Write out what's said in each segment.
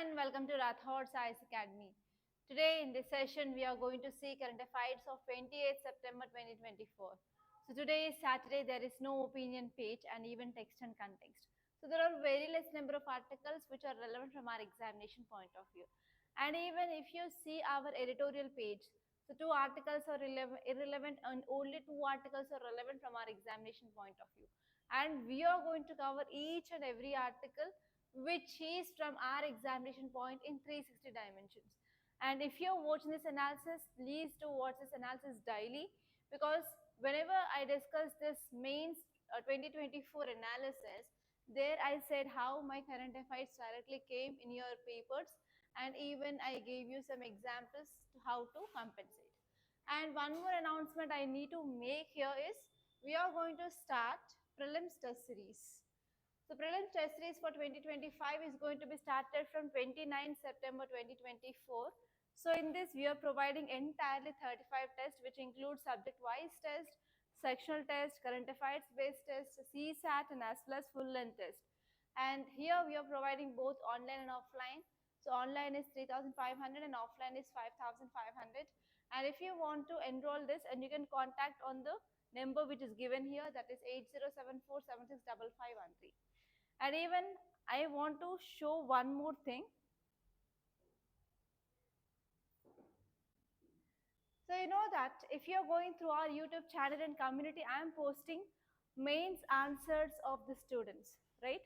and welcome to Rathods IS Academy. Today in this session we are going to see current affairs of 28th September 2024. So today is Saturday, there is no opinion page and even text and context. So there are very less number of articles which are relevant from our examination point of view. And even if you see our editorial page, so 2 articles are irrelevant and only 2 articles are relevant from our examination point of view. And we are going to cover each and every article which is from our examination point in 360 dimensions. And if you're watching this analysis, please do watch this analysis daily, because whenever I discuss this mains 2024 analysis, there I said how my current affairs directly came in your papers, and even I gave you some examples to how to compensate. And one more announcement I need to make here is we are going to start prelims test series. So prelims test series for 2025 is going to be started from 29 September 2024. So in this we are providing entirely 35 tests, which include subject wise test, sectional test, current affairs based test, CSAT, and as well as full length test. And here we are providing both online and offline. So online is 3,500 and offline is 5,500. And if you want to enroll this, and you can contact on the number which is given here, that is 8074765513. And even I want to show one more thing. So you know that if you're going through our YouTube channel and community, I am posting mains answers of the students, right?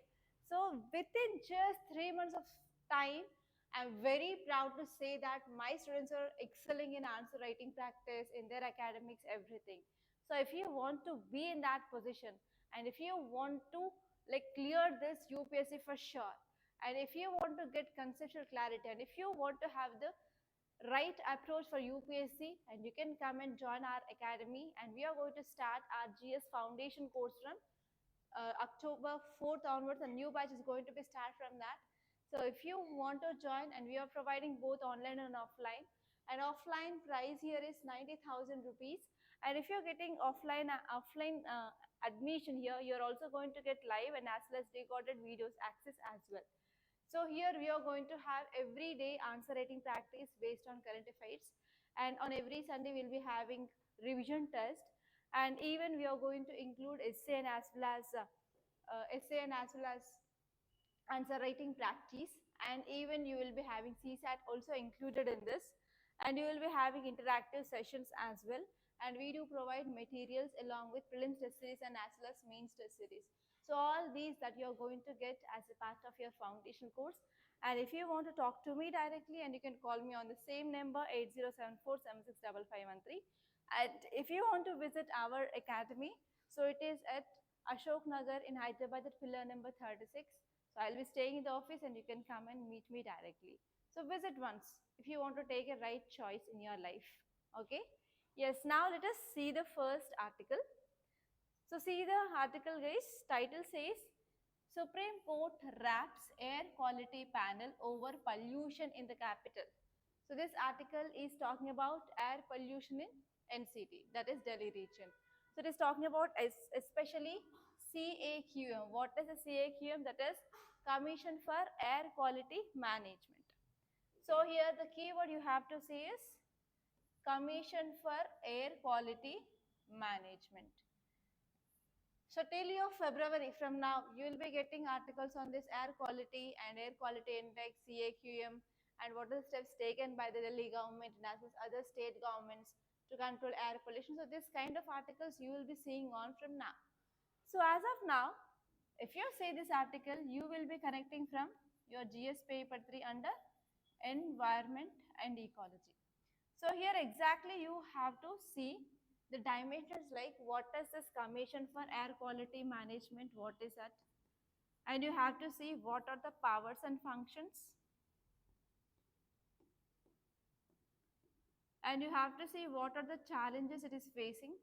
So within just 3 months of time, I'm very proud to say that my students are excelling in answer writing practice, in their academics, everything. So if you want to be in that position, and if you want to clear this UPSC for sure, and if you want to get conceptual clarity, and if you want to have the right approach for UPSC, and you can come and join our academy, and we are going to start our GS foundation course from October 4th onwards. A new batch is going to be start from that. So if you want to join, and we are providing both online and offline, and offline price here is 90,000 rupees, and if you're getting offline admission here, you're also going to get live and as well as recorded videos access as well. So here we are going to have everyday answer writing practice based on current affairs, and on every Sunday we'll be having revision test, and even we are going to include essay and as well as answer writing practice, and even you will be having CSAT also included in this, and you will be having interactive sessions as well. And we do provide materials along with prelims test series and as well as mains test series. So all these that you are going to get as a part of your foundation course. And if you want to talk to me directly, and you can call me on the same number 8074765513. And if you want to visit our academy, so it is at Ashok Nagar in Hyderabad at pillar number 36. So I'll be staying in the office, and you can come and meet me directly. So visit once if you want to take a right choice in your life. Okay. Yes, now let us see the first article. So see the article, guys. Title says Supreme Court wraps air quality panel over pollution in the capital. So this article is talking about air pollution in NCT, that is Delhi region. So it is talking about especially CAQM. What is a CAQM? That is Commission for Air Quality Management. So here the keyword you have to see is Commission for Air Quality Management. So till your February from now, you will be getting articles on this air quality and air quality index, CAQM, and what are the steps taken by the Delhi government and as well as other state governments to control air pollution. So this kind of articles you will be seeing on from now. So as of now, if you see this article, you will be connecting from your GS paper 3 under environment and ecology. So here exactly you have to see the dimensions, like what is this Commission for Air Quality Management, what is that, and you have to see what are the powers and functions, and you have to see what are the challenges it is facing.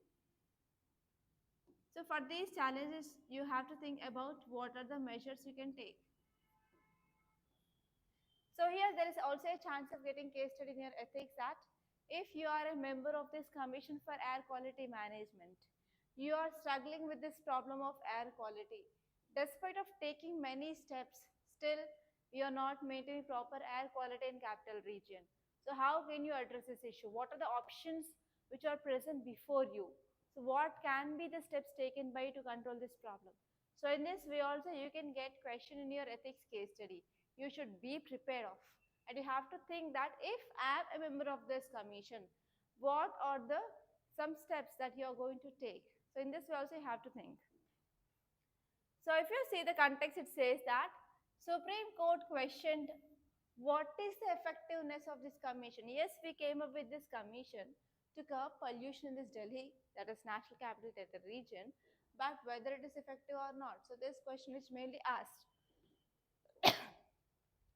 So for these challenges you have to think about what are the measures you can take. So here there is also a chance of getting case study in your ethics, that if you are a member of this Commission for Air Quality Management, you are struggling with this problem of air quality. Despite of taking many steps, still you are not maintaining proper air quality in capital region. So how can you address this issue? What are the options which are present before you? So what can be the steps taken by to control this problem? So in this way also you can get question in your ethics case study. You should be prepared of. And you have to think that if I am a member of this commission, what are the some steps that you are going to take? So in this way also you have to think. So if you see the context, it says that Supreme Court questioned what is the effectiveness of this commission. Yes, we came up with this commission to curb pollution in this Delhi, that is National Capital Territory region, but whether it is effective or not. So this question is mainly asked.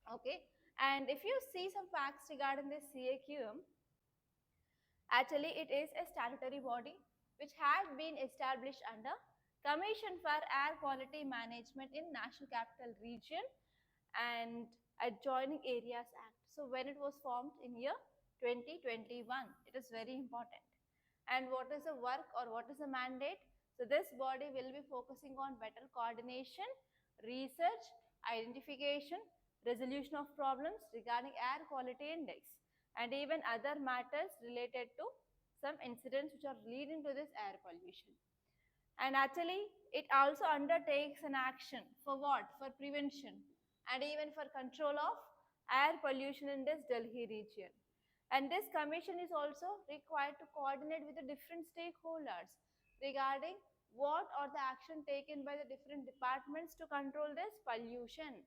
Okay, and if you see some facts regarding this CAQM, actually it is a statutory body which had been established under Commission for Air Quality Management in National Capital Region and Adjoining Areas Act. So when it was formed in year 2021, it is very important. And what is the work or what is the mandate? So this body will be focusing on better coordination, research, identification, resolution of problems regarding air quality index and even other matters related to some incidents which are leading to this air pollution. And actually, it also undertakes an action for what? For prevention and even for control of air pollution in this Delhi region. And this commission is also required to coordinate with the different stakeholders regarding what are the action taken by the different departments to control this pollution.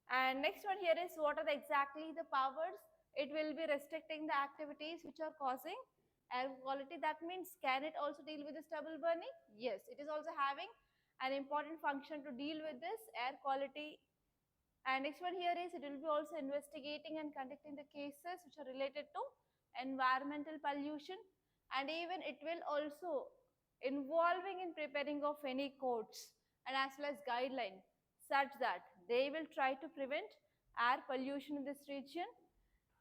And next one here is what are exactly the powers? It will be restricting the activities which are causing air quality. That means can it also deal with the stubble burning? Yes, it is also having an important function to deal with this air quality. And next one here is it will be also investigating and conducting the cases which are related to environmental pollution, and even it will also involving in preparing of any codes and as well as guideline such that they will try to prevent air pollution in this region.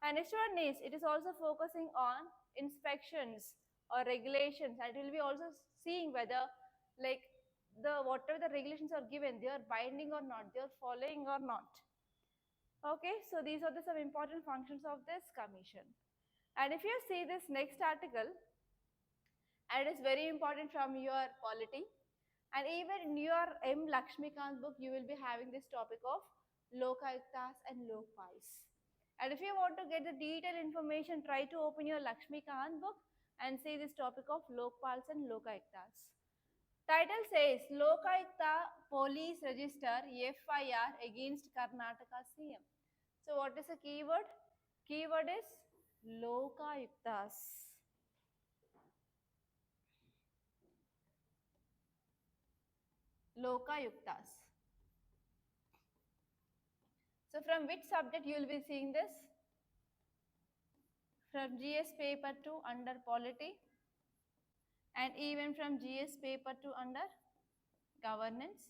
And next one is it is also focusing on inspections or regulations, and it will be also seeing whether like the whatever the regulations are given they are binding or not, they are following or not. Okay, so these are the some important functions of this commission. And if you see this next article, and it is very important from your polity, and even in your M. Lakshmikant book, you will be having this topic of Lokayuktas and Lokpals. And if you want to get the detailed information, try to open your Lakshmikant book and see this topic of Lokpals and Lokayuktas. Title says Lokayukta police register FIR against Karnataka CM. So what is the keyword? Keyword is Lokayuktas. Lokayuktas. So from which subject you will be seeing this? From GS paper 2 under polity, and even from GS paper 2 under governance,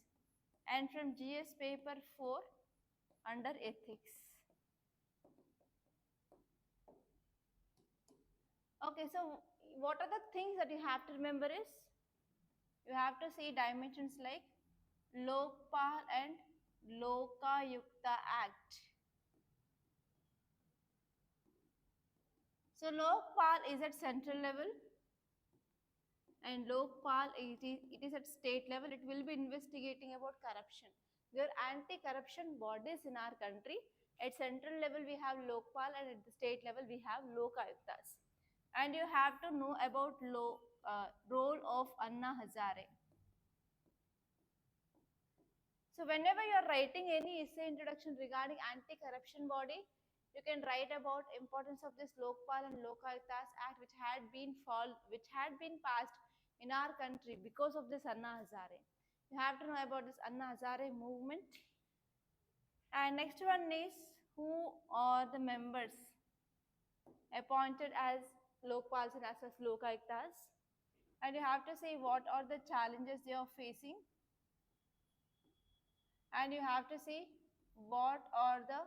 and from GS paper 4 under ethics. Okay, so what are the things that you have to remember is you have to see dimensions like Lokpal and Lokayukta Act. So Lokpal is at central level and Lokpal it is at state level. It will be investigating about corruption. There are anti-corruption bodies in our country. At central level we have Lokpal and at the state level we have Lokayuktas. And you have to know about role of Anna Hazare. So whenever you are writing any essay introduction regarding anti-corruption body, you can write about importance of this Lokpal and Lokayuktas Act which had been passed in our country because of this Anna Hazare. You have to know about this Anna Hazare movement. And next one is who are the members appointed as Lokpals and as well as Lokayuktas. And you have to say what are the challenges they are facing. And you have to see what are the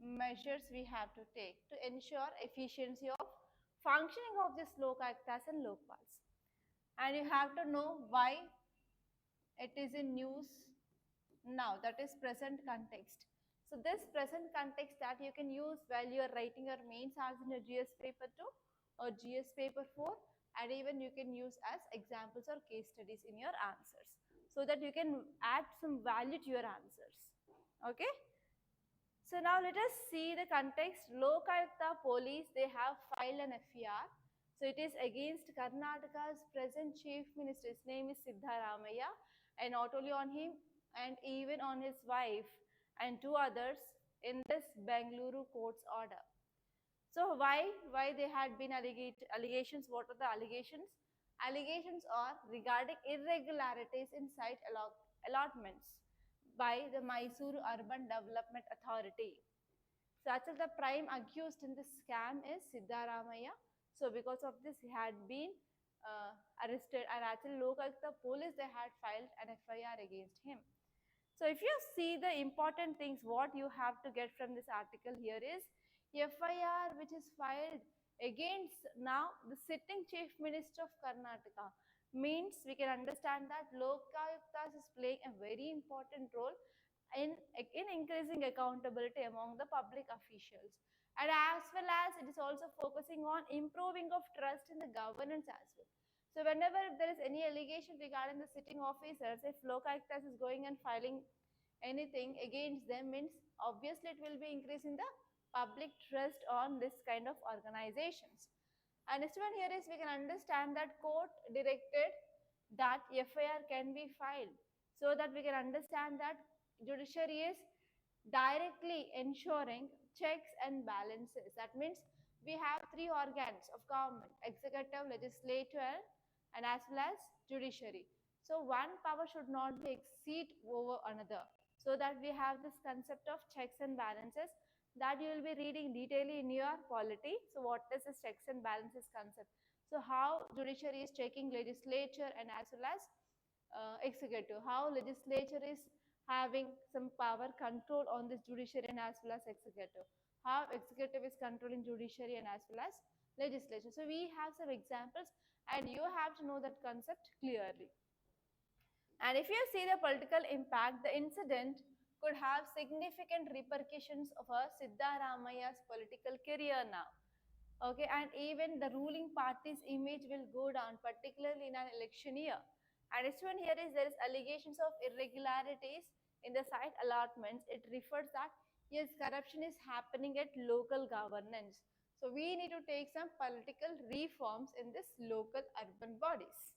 measures we have to take to ensure efficiency of functioning of this Lokayuktas and Lokpals. And you have to know why it is in news, now, that is present context. So this present context that you can use while you are writing your mains as in your GS paper 2 or GS paper 4, and even you can use as examples or case studies in your answers, so that you can add some value to your answers. Okay. So now let us see the context. Lokayukta police, they have filed an FIR. So it is against Karnataka's present chief minister. His name is Siddharamaya, and not only on him, and even on his wife and two others in this Bengaluru court's order. So why they had been allegations? What are the allegations? Allegations are regarding irregularities in site allotments by the Mysuru Urban Development Authority. So actually the prime accused in this scam is Siddharamaya. So because of this, he had been arrested, and actually Lokayukta police, they had filed an FIR against him. So if you see the important things, what you have to get from this article here is FIR which is filed against now the sitting chief minister of Karnataka, means we can understand that Lokayukta is playing a very important role in increasing accountability among the public officials, and as well as it is also focusing on improving of trust in the governance as well. So whenever there is any allegation regarding the sitting officers, if Lokayukta is going and filing anything against them, means obviously it will be increasing the public trust on this kind of organizations. And next one here is we can understand that court directed that FIR can be filed, so that we can understand that judiciary is directly ensuring checks and balances. That means we have three organs of government: executive, legislature, and as well as judiciary. So one power should not be exceed over another, so that we have this concept of checks and balances that you will be reading detailedly in your polity. So what is this checks and balances concept? So how judiciary is checking legislature and as well as executive, how legislature is having some power control on this judiciary and as well as executive, how executive is controlling judiciary and as well as legislature. So we have some examples, and you have to know that concept clearly. And if you see the political impact, the incident could have significant repercussions of Siddharamaya's political career now. Okay, and even the ruling party's image will go down, particularly in an election year. And this one here is there is allegations of irregularities in the site allotments. It refers that yes, corruption is happening at local governance. So we need to take some political reforms in this local urban bodies.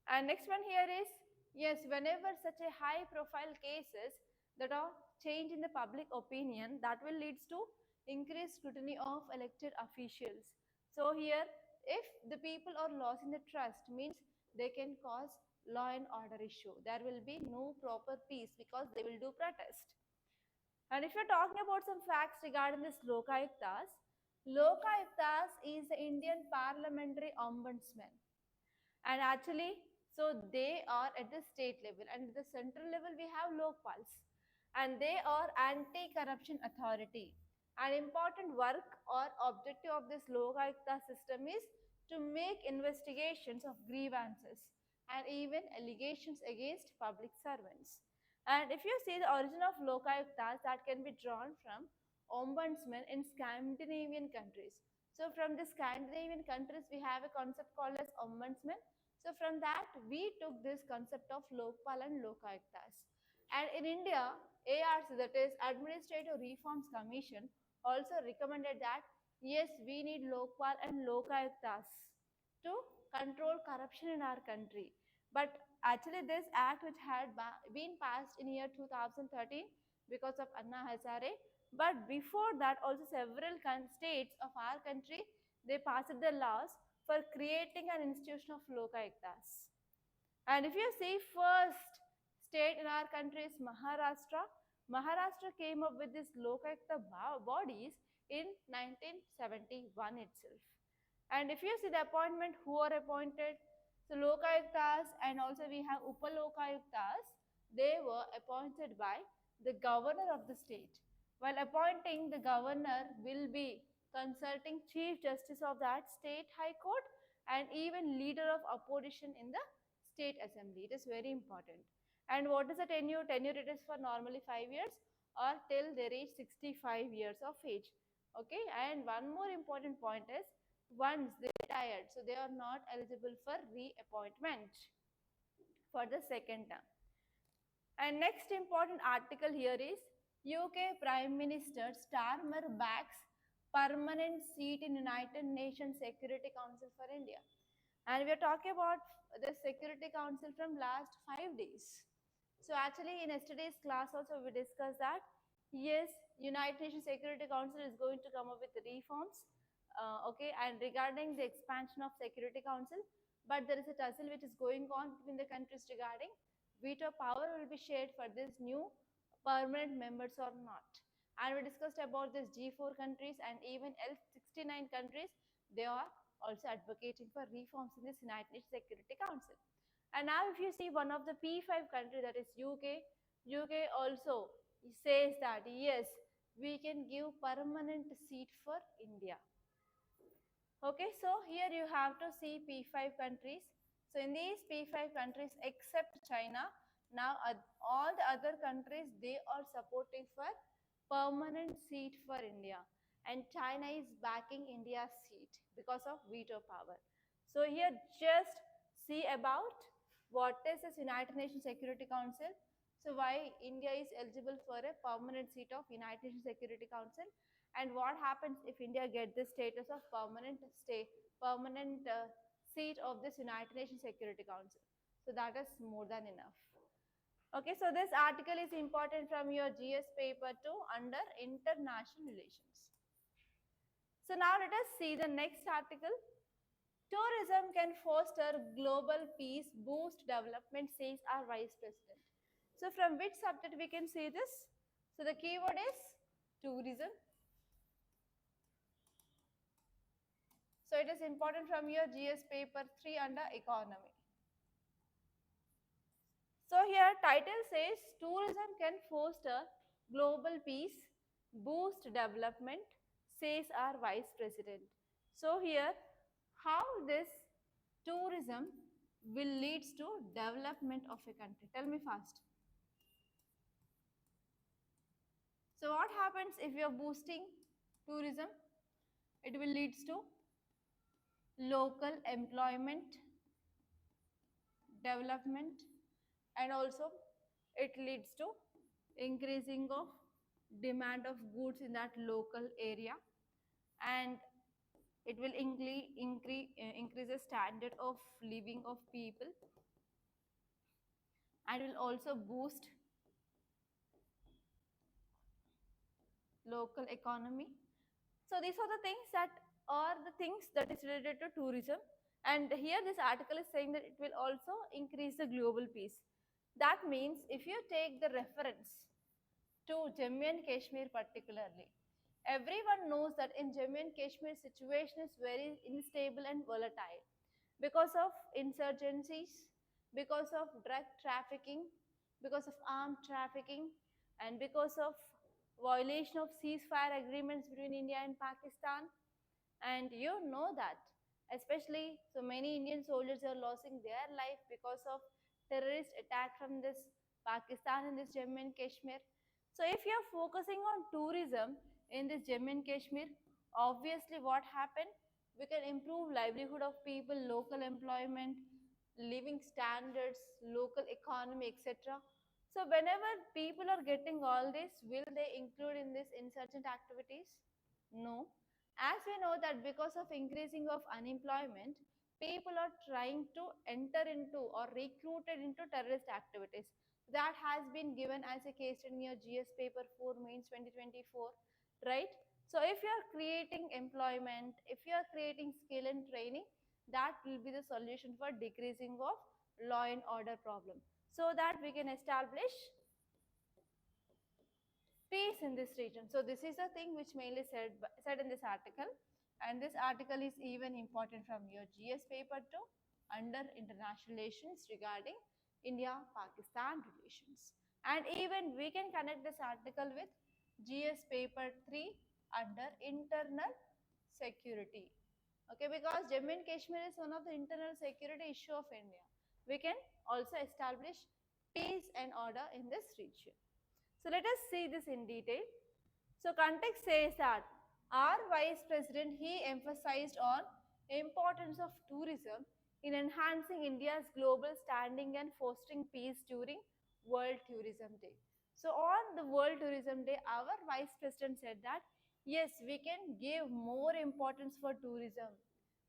And next one here is, yes, whenever such a high profile cases that are change in the public opinion, that will leads to increased scrutiny of elected officials. So here, if the people are losing the trust, means they can cause law and order issue. There will be no proper peace because they will do protest. And if you're talking about some facts regarding this Lokayuktas, Lokayuktas is the Indian Parliamentary Ombudsman. And actually, so they are at the state level, and at the central level we have Lokpals, and they are anti-corruption authority. An important work or objective of this Lokayukta system is to make investigations of grievances and even allegations against public servants. And if you see the origin of Lokayuktas, that can be drawn from ombudsmen in Scandinavian countries. So from the Scandinavian countries, we have a concept called as ombudsman. So from that, we took this concept of Lokpal and Lokayuktas. And in India, ARC, that is Administrative Reforms Commission, also recommended that yes, we need Lokpal and Lokayuktas to control corruption in our country. But actually, this act which had been passed in year 2013 because of Anna Hazare. But before that, also several states of our country, they passed the laws for creating an institution of Lokayuktas. And if you see, first state in our country is Maharashtra. Maharashtra came up with this Lokayukta bodies in 1971 itself. And if you see the appointment, who are appointed, so Lokayuktas, and also we have Upalokayuktas, they were appointed by the governor of the state. While appointing, the governor will be consulting Chief Justice of that state High Court and even leader of opposition in the state assembly. It is very important. And what is the tenure? Tenure it is for normally 5 years or till they reach 65 years of age. Okay, and one more important point is once they retired, so they are not eligible for reappointment for the second term. And next important article here is UK Prime Minister Starmer backs permanent seat in United Nations Security Council for India. And we are talking about the Security Council from last 5 days. So actually in yesterday's class also we discussed that yes, United Nations Security Council is going to come up with reforms, okay, and regarding the expansion of Security Council, but there is a tussle which is going on between the countries regarding veto power will be shared for these new permanent members or not. And we discussed about this G4 countries and even L69 countries, they are also advocating for reforms in this United Nations Security Council. And now if you see one of the P5 country, that is UK also says that yes, we can give permanent seat for India. Okay, so here you have to see P5 countries. So in these P5 countries except China, now all the other countries, they are supporting for permanent seat for India. And China is backing India's seat because of veto power. So here just see about what is this United Nations Security Council. So why India is eligible for a permanent seat of United Nations Security Council, and what happens if India get the status of permanent seat of this United Nations Security Council. So that is more than enough. Okay, so this article is important from your GS paper 2 under international relations. So now let us see the next article. Tourism can foster global peace, boost development, says our Vice President. So from which subject we can say this? So the keyword is tourism. So it is important from your GS paper 3 under economy. So here title says tourism can foster global peace, boost development, says our Vice President. So here how this tourism will leads to development of a country. Tell me fast. So what happens if you are boosting tourism? It will leads to local employment, development, and also it leads to increasing of demand of goods in that local area, and it will increase the standard of living of people, and will also boost local economy. So these are the things that is related to tourism. And here this article is saying that it will also increase the global peace. That means if you take the reference to Jammu and Kashmir particularly, everyone knows that in Jammu and Kashmir situation is very unstable and volatile because of insurgencies, because of drug trafficking, because of armed trafficking, and because of violation of ceasefire agreements between India and Pakistan. And you know that especially so many Indian soldiers are losing their life because of terrorist attack from this Pakistan in this Jammu and Kashmir. So if you are focusing on tourism in this Jammu and Kashmir, obviously what happened, we can improve livelihood of people, local employment, living standards, local economy, etc. So whenever people are getting all this, will they include in this insurgent activities? No. As we know that because of increasing of unemployment, people are trying to enter into or recruited into terrorist activities. That has been given as a case in your GS paper 4 mains 2024, right? So if you are creating employment, if you are creating skill and training, that will be the solution for decreasing of law and order problem, so that we can establish peace in this region. So this is the thing which mainly said in this article, and this article is even important from your GS paper 2 under international relations regarding India-Pakistan relations. And even we can connect this article with GS paper 3 under internal security. Okay, because Jammu and Kashmir is one of the internal security issue of India. We can also establish peace and order in this region. So let us see this in detail. So context says that our Vice President, he emphasized on importance of tourism in enhancing India's global standing and fostering peace during World Tourism Day. So on the World Tourism Day, our Vice President said that yes, we can give more importance for tourism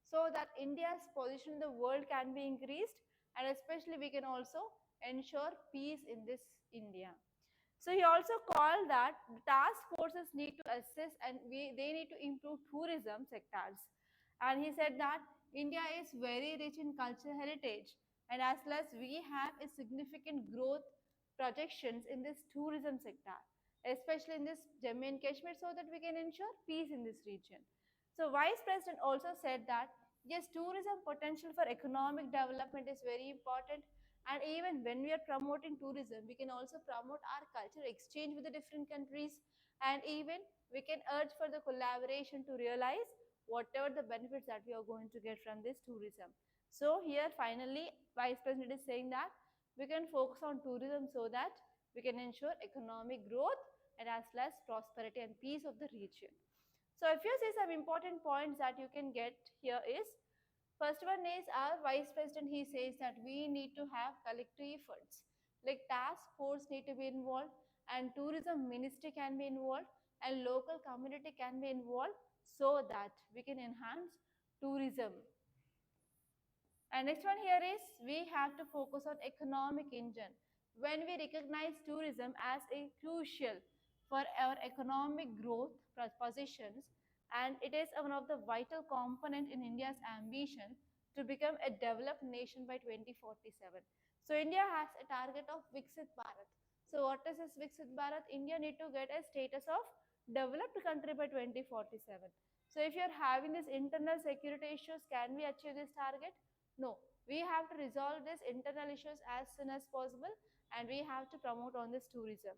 so that India's position in the world can be increased, and especially we can also ensure peace in this India. So he also called that the task forces need to assess and they need to improve tourism sectors. And he said that India is very rich in cultural heritage, and as well as we have a significant growth projections in this tourism sector, especially in this Jammu and Kashmir, so that we can ensure peace in this region. So Vice President also said that yes, tourism potential for economic development is very important, and even when we are promoting tourism, we can also promote our culture exchange with the different countries, and even we can urge for the collaboration to realize whatever the benefits that we are going to get from this tourism. So here finally Vice President is saying that we can focus on tourism so that we can ensure economic growth and as well as prosperity and peace of the region. So if you see some important points that you can get here is, first one is our Vice President, he says that we need to have collective efforts. Like task force need to be involved, and tourism ministry can be involved, and local community can be involved so that we can enhance tourism. And next one here is we have to focus on economic engine. When we recognize tourism as a crucial for our economic growth positions, and it is one of the vital component in India's ambition to become a developed nation by 2047. So India has a target of Viksit Bharat. So what is this Viksit Bharat? India need to get a status of developed country by 2047. So if you are having these internal security issues, can we achieve this target? No, we have to resolve these internal issues as soon as possible, and we have to promote on this tourism.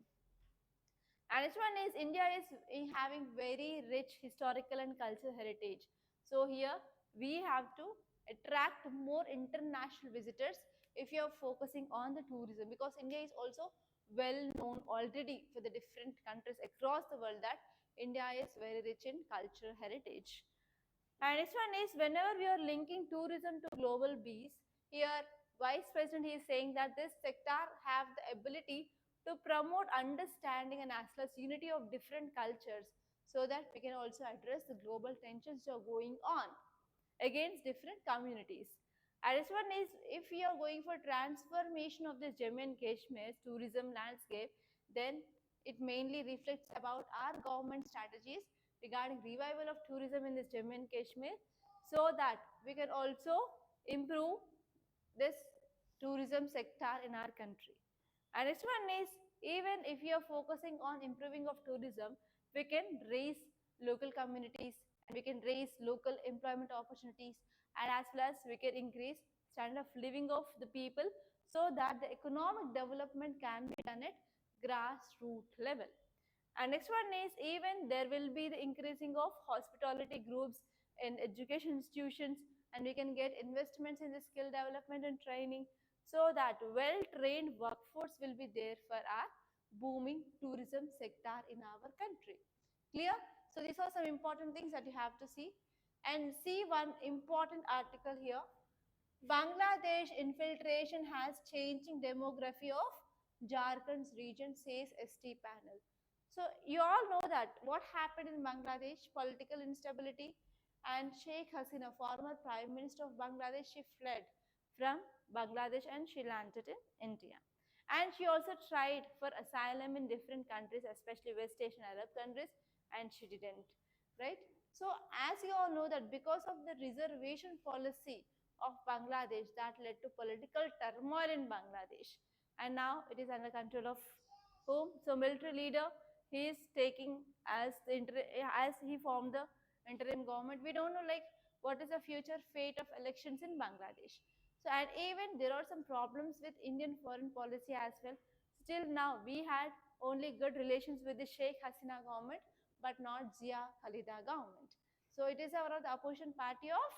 And next one is India is having very rich historical and cultural heritage. So here we have to attract more international visitors if you are focusing on the tourism, because India is also well known already for the different countries across the world that India is very rich in cultural heritage. And next one is whenever we are linking tourism to global peace, here Vice President is saying that this sector have the ability to promote understanding and as well as unity of different cultures so that we can also address the global tensions that are going on against different communities. And this one is if we are going for transformation of the Jammu and Kashmir's tourism landscape, then it mainly reflects about our government strategies regarding revival of tourism in this Jammu and Kashmir so that we can also improve this tourism sector in our country. And next one is even if you are focusing on improving of tourism, we can raise local communities and we can raise local employment opportunities, and as well as we can increase standard of living of the people so that the economic development can be done at grassroots level. And next one is even there will be the increasing of hospitality groups in education institutions, and we can get investments in the skill development and training so that well-trained workforce will be there for our booming tourism sector in our country. Clear? So these are some important things that you have to see. And see one important article here. Bangladesh infiltration has changing demography of Jharkhand's region, says ST panel. So you all know that what happened in Bangladesh, political instability, and Sheikh Hasina, former Prime Minister of Bangladesh, she fled from Bangladesh and she landed in India. And she also tried for asylum in different countries, especially West Asian Arab countries, and she didn't, right? So as you all know that because of the reservation policy of Bangladesh that led to political turmoil in Bangladesh, and now it is under control of whom? So military leader, he is taking as the as he formed the interim government. We don't know like what is the future fate of elections in Bangladesh. So and even there are some problems with Indian foreign policy as well. Still now we had only good relations with the Sheikh Hasina government, but not Zia Khalida government. So it is one of the opposition party of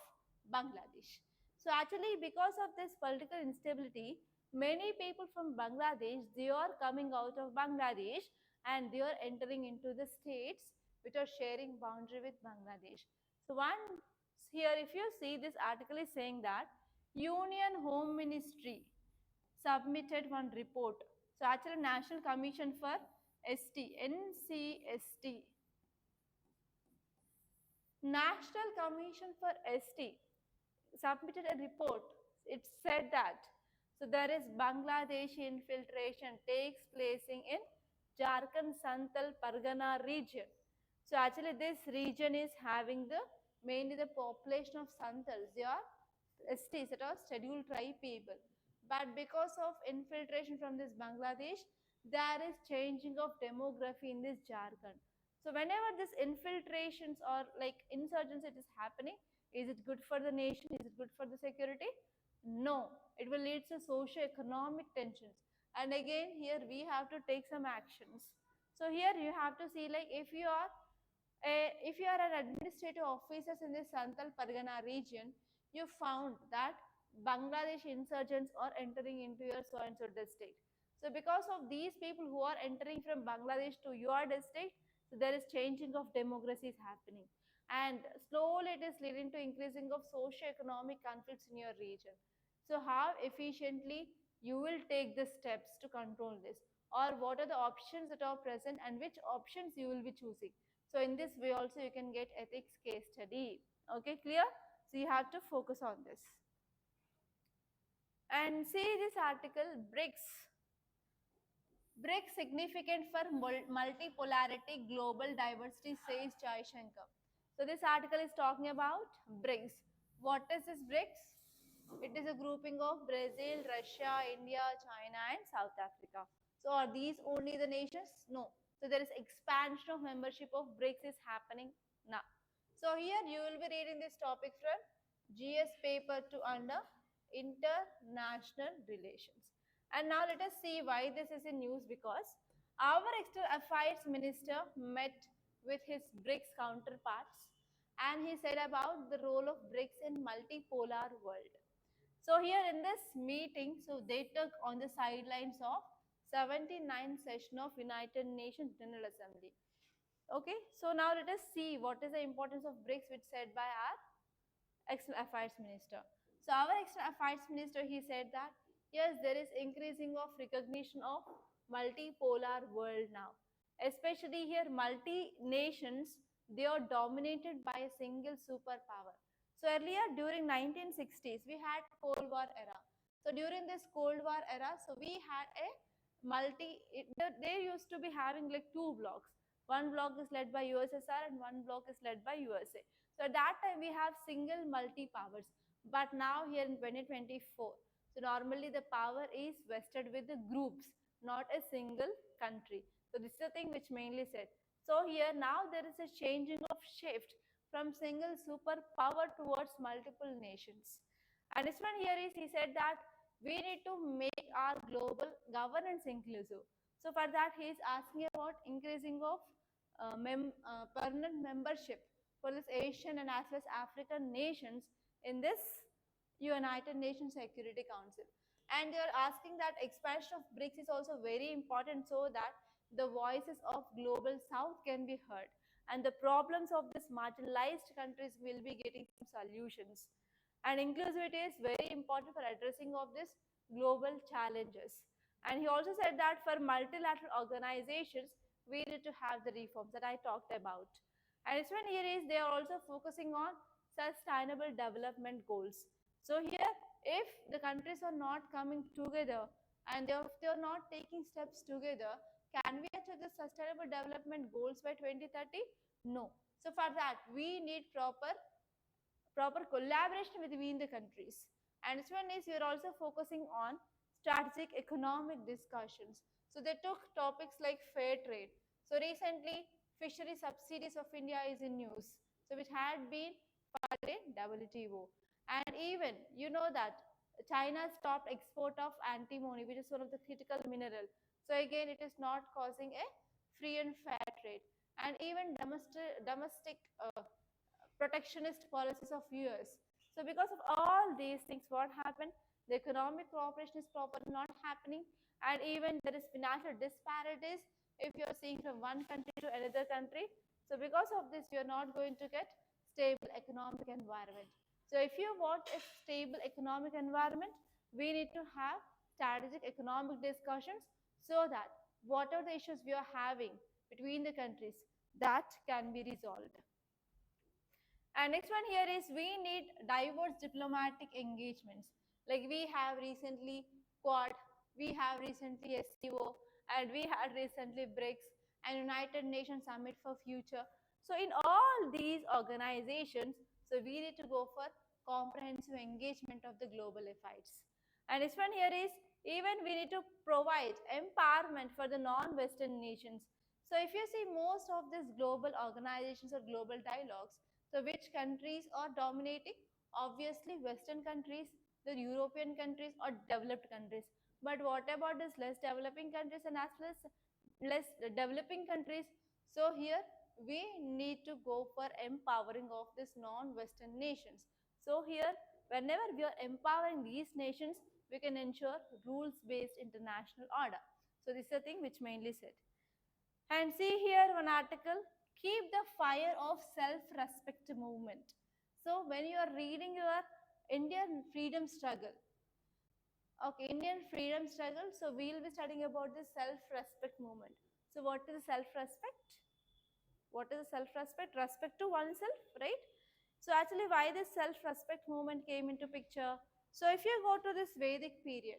Bangladesh. So actually because of this political instability, many people from Bangladesh, they are coming out of Bangladesh and they are entering into the states which are sharing boundary with Bangladesh. So one here, if you see, this article is saying that Union Home Ministry submitted one report. So actually National Commission for ST, NCST, National Commission for ST submitted a report. It said that so there is Bangladeshi infiltration takes place in Jharkhand Santal Pargana region. So actually this region is having the mainly the population of Santals. They are STs, that are scheduled tribe people. But because of infiltration from this Bangladesh, there is changing of demography in this Jharkhand. So whenever this infiltrations or like insurgency is happening, is it good for the nation? Is it good for the security? No, it will lead to socio-economic tensions. And again, here we have to take some actions. So here you have to see, like, if you are an administrative officer in the Santal Pargana region, you found that Bangladesh insurgents are entering into your so and so district. So because of these people who are entering from Bangladesh to your district, so there is changing of demography is happening, and slowly it is leading to increasing of socio-economic conflicts in your region. So how efficiently you will take the steps to control this, or what are the options that are present and which options you will be choosing. So in this way also you can get ethics case study. Okay, clear? So you have to focus on this. And see this article, BRICS. BRICS significant for multipolarity, global diversity, says Jai Shankar. So this article is talking about BRICS. What is this BRICS? It is a grouping of Brazil, Russia, India, China and South Africa. So are these only the nations? No. So there is expansion of membership of BRICS is happening now. So here you will be reading this topic from GS paper to under international relations. And now let us see why this is in news, because our external affairs minister met with his BRICS counterparts and he said about the role of BRICS in multipolar world. So here in this meeting, so they took on the sidelines of 79th session of United Nations General Assembly. Okay, so now let us see what is the importance of BRICS, which said by our External Affairs Minister. So our External Affairs Minister, he said that yes, there is increasing of recognition of multipolar world now. Especially here, multi-nations, they are dominated by a single superpower. So earlier during 1960s, we had Cold War era. So during this Cold War era, so we had a they used to be having like two blocks. One block is led by USSR and one block is led by USA. So at that time we have single multi-powers. But now here in 2024, so normally the power is vested with the groups, not a single country. So this is the thing which mainly said. So here now there is a changing of shift from single superpower towards multiple nations. And this one here is, he said that we need to make our global governance inclusive. So for that he is asking about increasing of permanent membership for this Asian and as well as African nations in this United Nations Security Council. And they are asking that expansion of BRICS is also very important so that the voices of global south can be heard and the problems of these marginalized countries will be getting some solutions. And inclusivity is very important for addressing of these global challenges. And he also said that for multilateral organizations, we need to have the reforms that I talked about. And this one here is they are also focusing on sustainable development goals. So here, if the countries are not coming together and they are not taking steps together, can we achieve the sustainable development goals by 2030? No. So for that, we need proper collaboration between the countries. And this one is we are also focusing on strategic economic discussions. So they took topics like fair trade. So recently, fishery subsidies of India is in news. So which had been filed in WTO. And even you know that China stopped export of antimony, which is one of the critical mineral. So again, it is not causing a free and fair trade. And even domestic protectionist policies of US. So because of all these things, what happened? the economic cooperation is properly not happening, and even there is financial disparities if you are seeing from one country to another country. So because of this, you are not going to get stable economic environment. So if you want a stable economic environment, we need to have strategic economic discussions so that whatever the issues we are having between the countries, that can be resolved. And next one here is we need diverse diplomatic engagements. Like we have recently Quad, we have recently SCO, and we had recently BRICS and United Nations Summit for Future. So in all these organizations, so we need to go for comprehensive engagement of the global affairs. And this one here is even we need to provide empowerment for the non-Western nations. So if you see most of these global organizations or global dialogues, so which countries are dominating? Obviously Western countries, the European countries or developed countries. But what about these less developing countries and as well as less developing countries? So here we need to go for empowering of these non-Western nations. So here whenever we are empowering these nations, we can ensure rules-based international order. So this is the thing which mainly said. And see here one article, keep the fire of self-respect movement. So when you are reading your Indian freedom struggle, okay, Indian freedom struggle, so we will be studying about the self-respect movement. So what is self-respect? What is self-respect? Respect to oneself, right? So actually why this self-respect movement came into picture? So if you go to this Vedic period,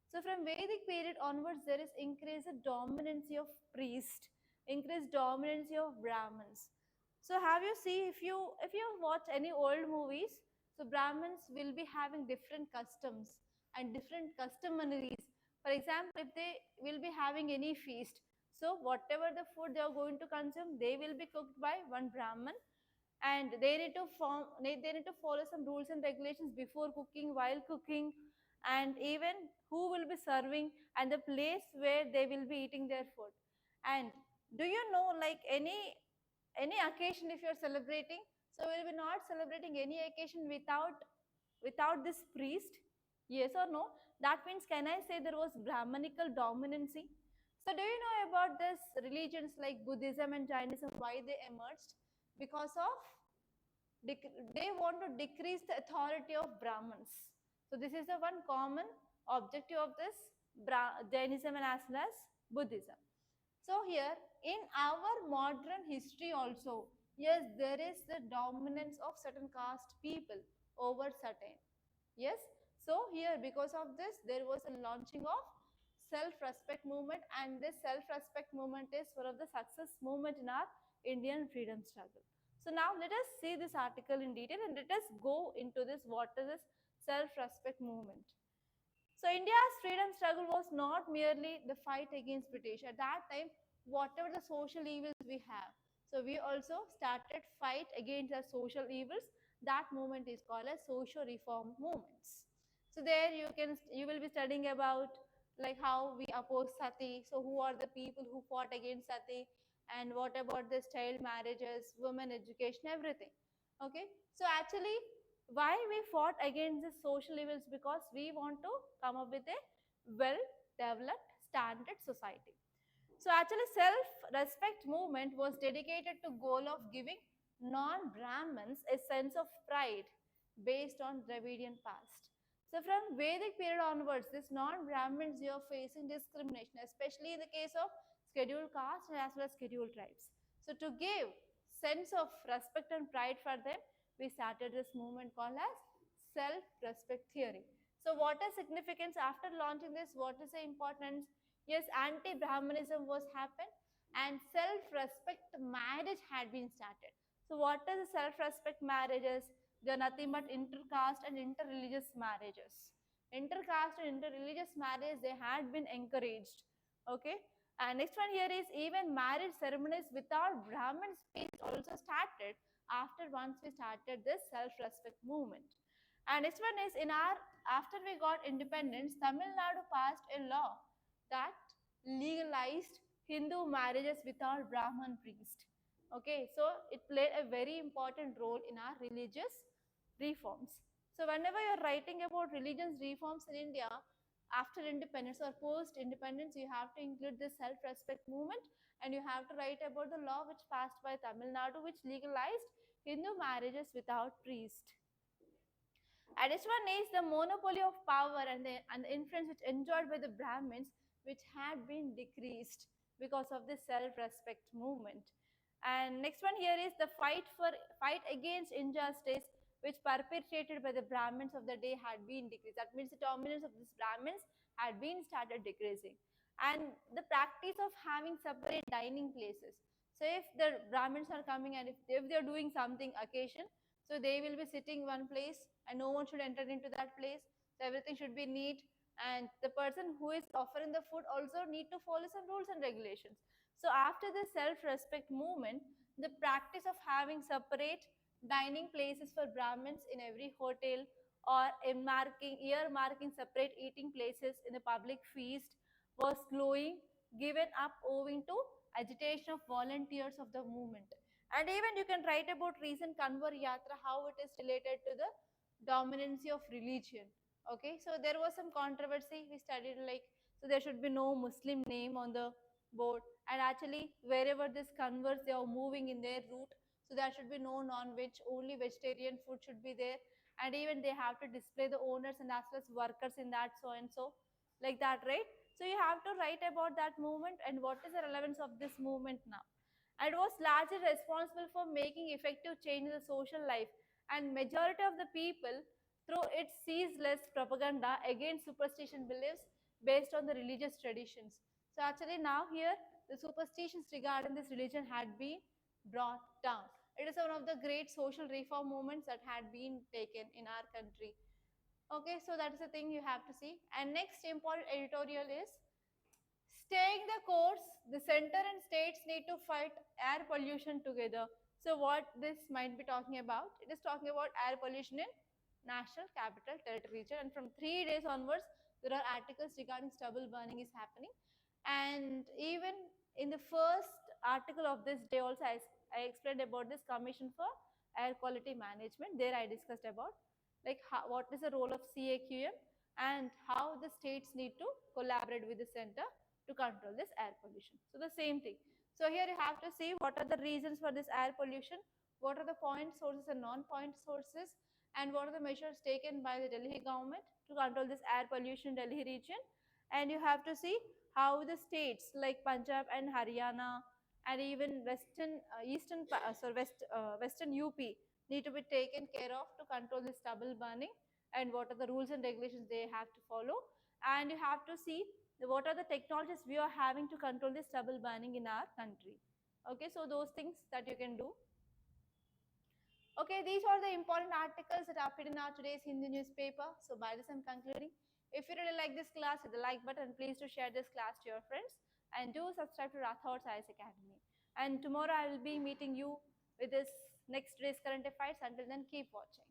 so from Vedic period onwards, there is increased dominancy of priest, increased dominancy of Brahmins. So have you see if you watch any old movies, so Brahmins will be having different customs and different customaries. For example, if they will be having any feast, so whatever the food they are going to consume, they will be cooked by one Brahman, and they need to follow some rules and regulations before cooking, while cooking, and even who will be serving and the place where they will be eating their food. And do you know like any occasion if you're celebrating, so we'll be not celebrating any occasion without this priest? Yes or no? That means can I say there was Brahmanical dominancy? So do you know about this religions like Buddhism and Jainism, why they emerged? Because of they want to decrease the authority of Brahmins. So this is the one common objective of this Jainism and as well as Buddhism. So here in our modern history also, yes, there is the dominance of certain caste people over certain. Yes. So here because of this, there was a launching of self-respect movement, and this self-respect movement is one of the success movement in our Indian freedom struggle. So now let us see this article in detail and let us go into this what is this self-respect movement. So India's freedom struggle was not merely the fight against British. At that time, whatever the social evils we have, so we also started fight against the social evils. That movement is called as social reform movements. So there you will be studying about like how we oppose sati. So who are the people who fought against sati, and what about this child marriages, women education, everything. Okay. So actually why we fought against the social evils? Because we want to come up with a well developed standard society. So actually self-respect movement was dedicated to goal of giving non-Brahmins a sense of pride based on Dravidian past. So from Vedic period onwards, this non-Brahmins you are facing discrimination, especially in the case of scheduled caste and as well as scheduled tribes. So to give sense of respect and pride for them, we started this movement called as self-respect theory. So what is significance after launching this? What is the importance? Yes, anti-Brahmanism was happened and self-respect marriage had been started. So what are the self-respect marriages? They are nothing but intercaste and interreligious marriages. Intercaste and interreligious marriage, they had been encouraged. Okay. And next one here is even marriage ceremonies without Brahmin space also started after once we started this self-respect movement. And next one is in our after we got independence, Tamil Nadu passed a law that legalized Hindu marriages without Brahman priest. Okay, so it played a very important role in our religious reforms. So whenever you're writing about religions reforms in India after independence or post independence, you have to include this self-respect movement, and you have to write about the law which passed by Tamil Nadu which legalized Hindu marriages without priest. And this one is the monopoly of power and the influence which enjoyed by the Brahmins, which had been decreased because of the self-respect movement. And next one here is the fight against injustice, which perpetrated by the Brahmins of the day had been decreased. That means the dominance of these Brahmins had been started decreasing. And the practice of having separate dining places. So if the Brahmins are coming and if they're doing something occasion, so they will be sitting one place and no one should enter into that place. So everything should be neat, and the person who is offering the food also need to follow some rules and regulations. So after the self-respect movement, the practice of having separate dining places for Brahmins in every hotel or earmarking separate eating places in the public feast was slowing given up owing to agitation of volunteers of the movement. And even you can write about recent Kanwar Yatra, how it is related to the dominancy of religion. Okay, so there was some controversy. We studied like, so there should be no Muslim name on the board. And actually, wherever this Kanwars, they are moving in their route, so there should be no non-veg, only vegetarian food should be there. And even they have to display the owners and as well as workers in that so and so, like that, right? So you have to write about that movement and what is the relevance of this movement now. And was largely responsible for making effective change in the social life, and majority of the people through its ceaseless propaganda against superstition beliefs based on the religious traditions. So actually now here the superstitions regarding this religion had been brought down. It is one of the great social reform movements that had been taken in our country. Okay, so that is the thing you have to see. And next important editorial is staying the course, the center and states need to fight air pollution together. So what this might be talking about? It is talking about air pollution in National Capital Territory region, and from 3 days onwards, there are articles regarding stubble burning is happening. And even in the first article of this day also, I explained about this Commission for Air Quality Management. There I discussed about like what is the role of CAQM and how the states need to collaborate with the center to control this air pollution. So the same thing. So here you have to see what are the reasons for this air pollution, what are the point sources and non-point sources, and what are the measures taken by the Delhi government to control this air pollution in Delhi region. And you have to see how the states like Punjab and Haryana and even western UP need to be taken care of to control this stubble burning, and what are the rules and regulations they have to follow. And you have to see what are the technologies we are having to control this stubble burning in our country. Okay, so those things that you can do. Okay, these are the important articles that appeared in our today's Hindu newspaper. So by this I'm concluding. If you really like this class, hit the like button. Please do share this class to your friends and do subscribe to Rathods IS Academy. And tomorrow I will be meeting you with this next day's current affairs. Until then, keep watching.